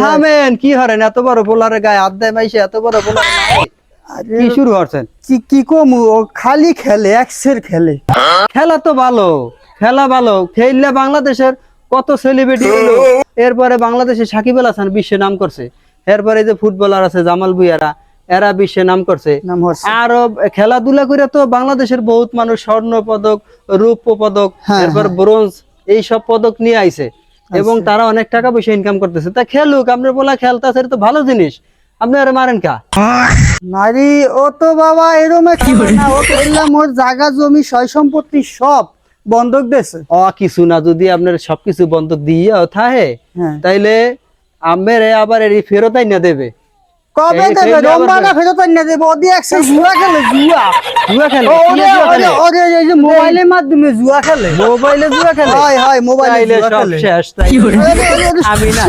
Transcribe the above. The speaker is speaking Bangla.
থামেন, কি হরেন এত বড় পোলারে গায়ে হাত দেয় মাইসে, এত বড় পোলার কি শুরু করছেন? কি কমু, ও খালি খেলে, এক্সের খেলে। খেলা তো ভালো, খেলা ভালো, খেললে বাংলাদেশের কত সেলিব্রিটি হলো। এরপরে বাংলাদেশে সাকিব আল হাসান বিশ্বে নাম করছে, এরপরে যে ফুটবলার আছে জামাল ভুঁইয়ারা, এরা বিশ্বে নাম করছে। আরো খেলাধুলা করে তো বাংলাদেশের বহুত মানুষ স্বর্ণ পদক, রৌপ্য পদক, এরপর ব্রোঞ্জ, এইসব পদক নিয়ে আইছে এবং তারা অনেক টাকা পয়সা ইনকাম করতেছে। তা খেলুক, আপনার বলা খেলতেছে, এটা তো ভালো জিনিস। আপনি আরে মারেন কা? নারী ও তো বাবা এরম না, ও খেললাম ওর জায়গা জমি সয় সম্পত্তি সব বন্ধক দিয়েছে। কিছু না, যদি আপনার সবকিছু বন্ধক দিয়ে থাকে তাইলে আমের আবার এই ফেরত আইনা দেবে। কবে দেবে? রমবানা ফেরত আইনা দেবে। ওদি একসে জুয়া খেলে, জুয়া জুয়া খেলে। ওরে এই যে মোবাইলের মাধ্যমে জুয়া খেলে, মোবাইলে জুয়া খেলে। হয় মোবাইলে জুয়া সব খেলে। শেষ তাই। আমি না